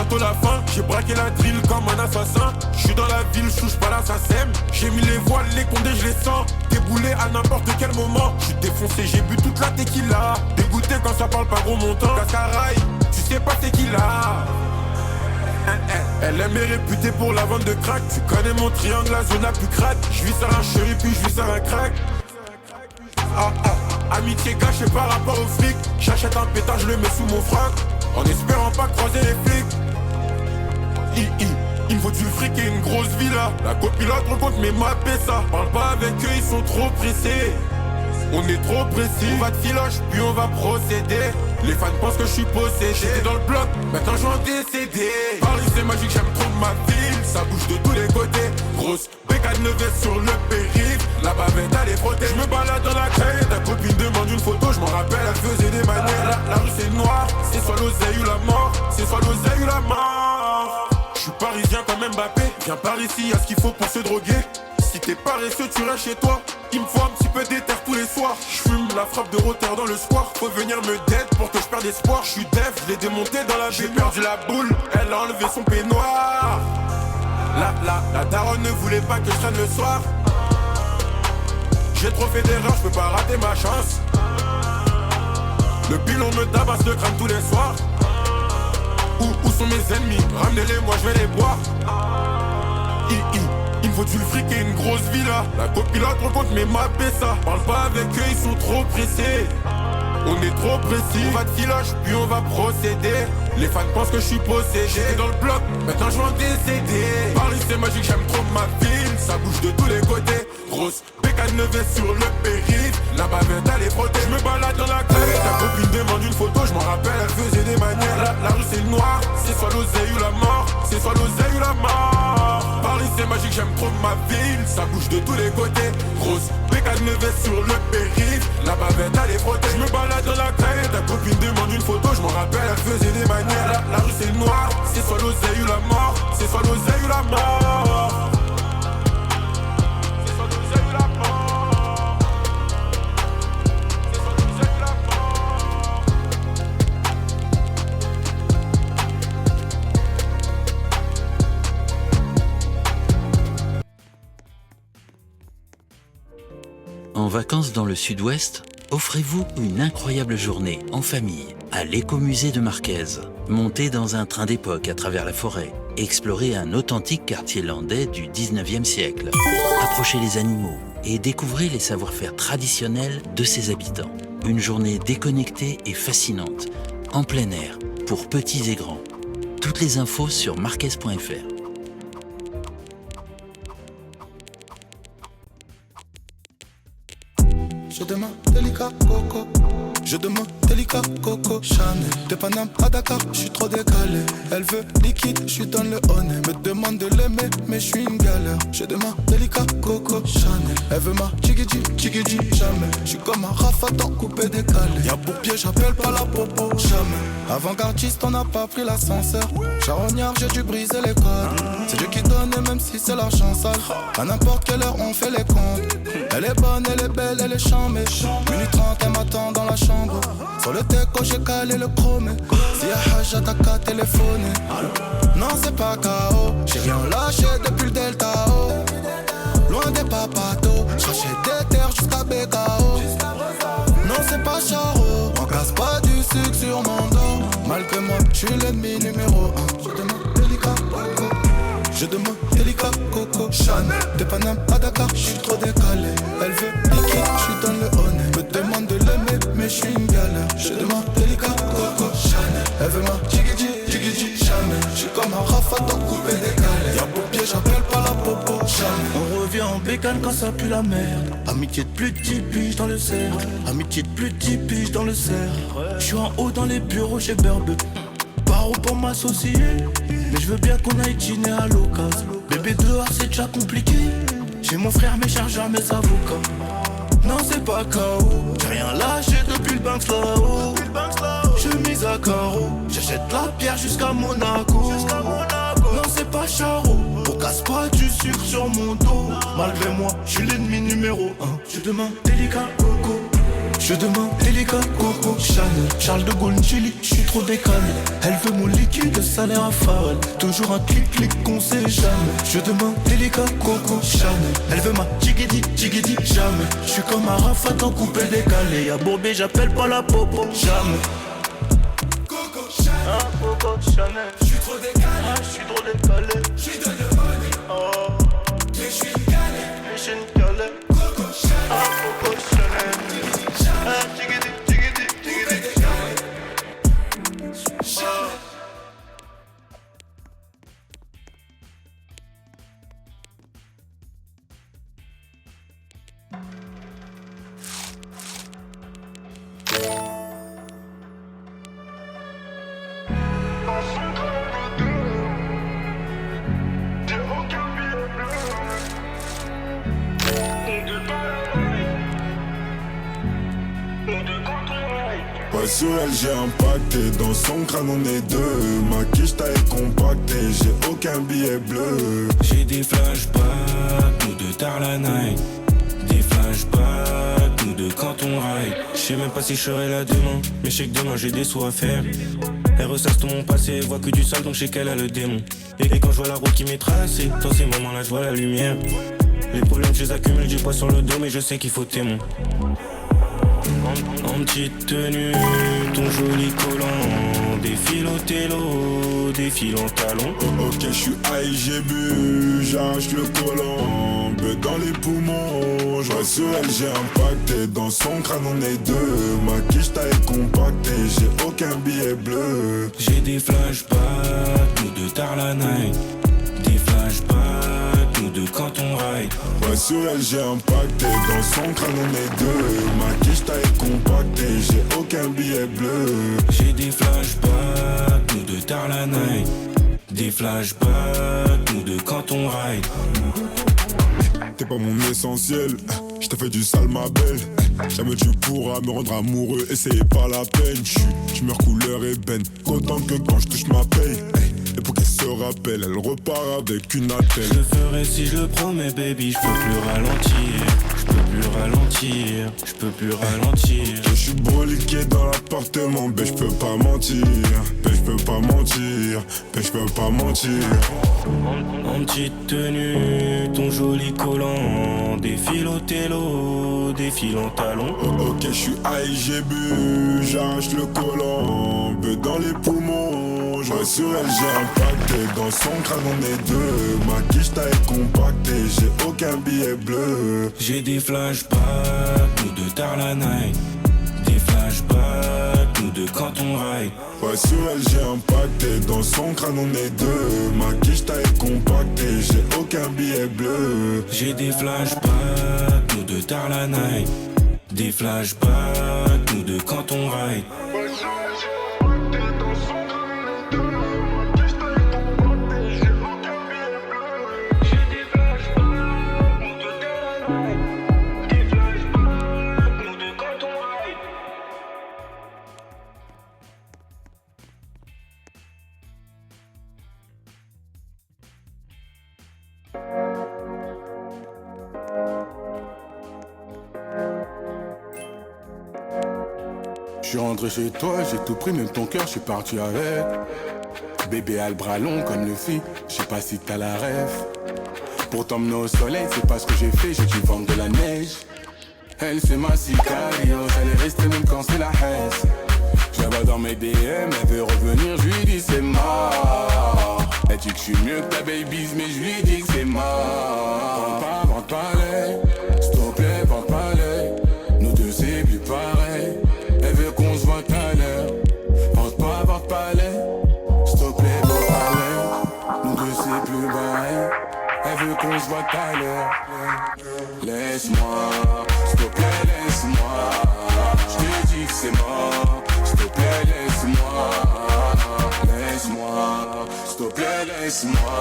bientôt la fin. J'ai braqué la drill comme un assassin. J'suis dans la ville, j'touche pas l'assassin. J'ai mis les voiles, les condés, je les sens. Déboulé à n'importe quel moment. J'suis défoncé, j'ai bu toute la tequila. Dégoûté quand ça parle pas gros montant. Cascaraï, tu sais pas c'est qui là. Elle aime est réputée pour la vente de crack. Tu connais mon triangle, la zone la plus crack. J'vis sur un chéri puis j'vis sur un crack. Amitié gâchée par rapport au flic. J'achète un pétard, je le mets sous mon frac. En espérant pas croiser les flics. Il me faut du fric et une grosse villa. La copilote rencontre mes mappés ça. Parle pas avec eux, ils sont trop pressés. On est trop précis. On va de filoche, puis on va procéder. Les fans pensent que je suis possédé. J'étais dans le bloc, maintenant je vais en décéder. Paris c'est magique, j'aime trop ma ville. Ça bouge de tous les côtés. Grosse bécane levée sur le périph'. La bavette elle est frottée. Je me balade dans la caille. Ta copine demande une photo, je m'en rappelle, elle faisait des manières. La rue c'est noir, c'est soit l'oseille ou la mort. C'est soit l'oseille ou la mort. Je suis parisien comme Mbappé. Viens par ici, y'a ce qu'il faut pour se droguer. Si t'es paresseux, tu restes chez toi. Il me faut un petit peu d'éther tous les soirs. J'fume la frappe de rotter dans le square. Faut venir me dead pour que je perde espoir. J'suis def, je l'ai démonté dans la vie. J'ai perdu la boule, elle a enlevé son peignoir. La daronne ne voulait pas que je traîne le soir. J'ai trop fait d'erreurs, je peux pas rater ma chance. Le pilon me tabasse le crâne tous les soirs. Où sont mes ennemis? Ramenez-les, moi je vais les boire. Il me faut du fric et une grosse villa. La copilote rencontre mes mappés ça. Parle pas avec eux, ils sont trop pressés. On est trop précis. On va de filoche, puis on va procéder. Les fans pensent que je suis possédé. J'étais dans le bloc, maintenant je vais en décéder. Paris c'est magique, j'aime trop ma ville. Ça bouge de tous les côtés. Grosse bécane levée sur le périph'. La bavette elle est frottée. Je me balade dans la caille. Ta copine demande une photo, je m'en rappelle, elle faisait des manières. La rue c'est le noir, c'est soit l'oseille ou la mort. C'est soit l'oseille ou la mort. Paris c'est magique, j'aime trop ma ville. Ça bouge de tous les côtés. Grosse bécane levée sur le périph'. La bavette elle est frottée. Je me balade dans la caille. Ta copine demande une photo, je m'en rappelle, elle faisait des manières. La rue c'est le noir, c'est soit l'oseille ou la mort. C'est soit l'oseille ou la mort. En vacances dans le sud-ouest, offrez-vous une incroyable journée en famille à l'écomusée de Marquez. Montez dans un train d'époque à travers la forêt. Explorez un authentique quartier landais du 19e siècle. Approchez les animaux et découvrez les savoir-faire traditionnels de ses habitants. Une journée déconnectée et fascinante, en plein air, pour petits et grands. Toutes les infos sur marquez.fr. Je demande délicat coco. Je demande délicat coco. Chanel de Paname à Dakar, je suis trop décalé. Elle veut liquide, je suis dans le honey. Me demande de l'aimer, mais je suis une galère. Je demande délicat coco. Chanel, elle veut ma chigidi, chigidi, jamais. Je suis comme un rafatan coupé décalé. Y'a pour pied, j'appelle pas la popo, jamais. Avant-gardiste, on n'a pas pris l'ascenseur. Charognard, j'ai dû briser les codes. C'est Dieu qui donne, et même si c'est l'argent sale. À n'importe quelle heure, on fait les comptes. Elle est bonne, elle est belle, elle est chambée. Minute 30, elle m'attend dans la chambre. Sur le teco, j'ai calé le chrome. Si y'a Hajja, t'as qu'à téléphoner. Non, c'est pas KO. J'ai rien lâché depuis le Delta O. Loin des papatos. J'rachète des terres jusqu'à BKO. Non, c'est pas Charo. On casse pas du sucre sur mon dos. Malgré moi, j'suis l'ennemi numéro 1. Je demande délicat coco. Je demande délicat coco. Chanel de Paname à Dakar, j'suis trop décalé. Elle veut liquide, j'suis dans le honey. Me demande de l'aimer, mais j'suis une galère. Je demande délicat coco. Chanel, elle veut ma chigidi, chigidi, jamais. J'suis comme un rafatan coupé décalé. Y'a pour pied, j'appelle pas la popo, jamais. On revient en bécane quand ça pue la merde. Amitié de plus de 10 piges dans le cercle. Amitié de plus de 10 piges dans le cercle. J'suis en haut dans les bureaux chez Burbe. Paro pour m'associer. Mais je veux bien qu'on aille dîner à l'occasion. Bébé dehors c'est déjà compliqué. J'ai mon frère, mes chargeurs, mes avocats. Non c'est pas KO. J'ai rien lâché depuis le Banks là-haut. Je mise à carreau. J'achète la pierre jusqu'à Monaco. Non c'est pas Charo. On casse pas du sucre sur mon dos. Malgré moi, je suis l'ennemi numéro 1. Je demande délicat coco. Je Je demande Delica, Coco, Chanel, Charles de Gaulle, Chili, j'suis trop décalé. Elle veut mon liquide, salaire à Farrell. Toujours un clic-clic qu'on sait jamais. Je demande Delica, Coco, Chanel. Elle veut ma jigidi, jamais. J'suis comme un Rafat en coupé décalé. Y'a Bourbé, j'appelle pas la popo, jamais. Coco Chanel, Coco Chanel. J'suis trop décalé, j'suis trop décalé. J'suis de le money, oh. Mais j'suis une galère, mais j'suis une galère. Coco Chanel, Coco Chanel. Jigidi, jigidi, jigidi. Pas sur elle, j'ai impacté. Dans son crâne, on est deux. Ma quiche taille compactée. J'ai aucun billet bleu. J'ai des flashbacks, nous deux tard la night. Des flashbacks, nous deux quand on ride. J'sais même pas si je serai là demain, mais j'sais que demain j'ai des sous à faire. Elle ressasse tout mon passé, voit que du sale donc j'sais qu'elle a le démon. Et quand je vois la route qui m'est tracée, dans ces moments-là je vois la lumière. Les problèmes je les accumule, j'ai pas sur le dos mais je sais qu'il faut témoin. En petite tenue, ton joli collant. Défile au télo, défile en talons. Ok, je suis high, j'ai bu, j'arrache le collant. Beu dans les poumons, je vois sur elle, j'ai impacté. Dans son crâne, on est deux. Ma quiche taille compactée, j'ai aucun billet bleu. J'ai des flashbacks, nous deux tard la night. Des flashbacks, nous deux quand on ride. Ouais, sur elle, j'ai impacté. Dans son crâne, on est deux. Ma quiche taille compactée, j'ai aucun billet bleu. J'ai des flashbacks, nous deux tard la night. Des flashbacks, nous deux quand on ride. T'es pas mon essentiel, je t'ai fait du sale ma belle. Jamais tu pourras me rendre amoureux et c'est pas la peine. J'suis meurs couleur ébène, autant que quand je touche ma paye. Et pour qu'elle se rappelle, elle repart avec une attelle. Je le ferai si je le promets baby, je peux plus ralentir. Je peux plus ralentir, je peux plus ralentir. Je suis broliqué dans l'appartement, ben je peux pas mentir. Ben je peux pas mentir, ben je peux pas mentir. En petite tenue, ton joli collant. Défile au télo, défile en talons. Ok, je suis high, j'ai bu, j'arrache le collant. Beu dans les poumons, je vois sur elle, j'ai impacté. Dans son crâne, on est deux. Ma quiche taille compactée, j'ai aucun billet bleu. J'ai des flashbacks, nous deux tard la night. Des flashbacks, nous deux quand on ride. Ouais, sur elle, j'ai impacté. Dans son crâne, on est deux. Ma quiche taille compactée, j'ai aucun billet bleu. J'ai des flashbacks, nous deux tard la night. Des flashbacks, nous deux quand on ride. Je suis rentré chez toi, j'ai tout pris, même ton cœur, je suis parti avec. Bébé a le bras long comme le fit, je sais pas si t'as la rêve. Pour t'emmener au soleil, c'est pas ce que j'ai fait, j'ai dû vendre de la neige. Elle c'est ma sicarios, elle est restée même quand c'est la haine. Je la vois dans mes DM, elle veut revenir, je lui dis c'est mort. Elle dit que je suis mieux que ta baby's, mais je lui dis que c'est mort. Vente pas l'œil, s'il te plaît, vente pas l'œil. Nous deux c'est plus pareil. Elle veut qu'on se voit tout à l'heure. Vente pas l'œil, s'il te plaît, vente pas l'œil. Nous deux c'est plus pareil. Elle veut qu'on se voit tout à l'heure. Laisse-moi, s'il te plaît, laisse-moi. Je te dis que c'est mort. S'il te plaît, laisse-moi. Laisse-moi, s'il te plaît, laisse-moi.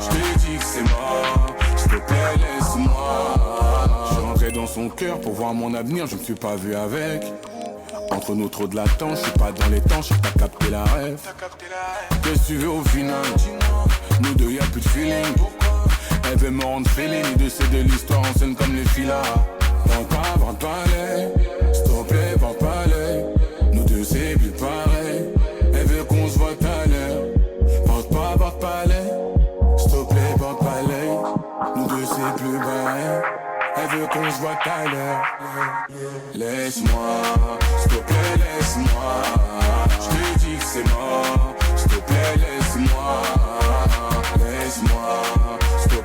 Je te dis que c'est mort. S'il te plaît, laisse-moi. Je suis rentré dans son cœur pour voir mon avenir, je me suis pas vu avec. Entre nous trop de latence, je suis pas dans les temps, je sais pas capter la rêve. Qu'est-ce que tu veux au final? Nous deux y'a plus de feeling. Elle veut me rendre feeling, les deux c'est de l'histoire en scène comme les filas. Vente pas l'œil, s'il te plaît, porte pas l'œil. Nous deux c'est plus pareil. Elle veut qu'on se voit tout à l'heure. Porte pas l'œil. S'il te plaît, porte pas l'œil. Nous deux c'est plus pareil. Elle veut qu'on se voit tout à l'heure. Laisse-moi, s'il te plaît, laisse-moi. Je te dis que c'est mort. S'il te plaît, laisse-moi. Laisse-moi, s'il te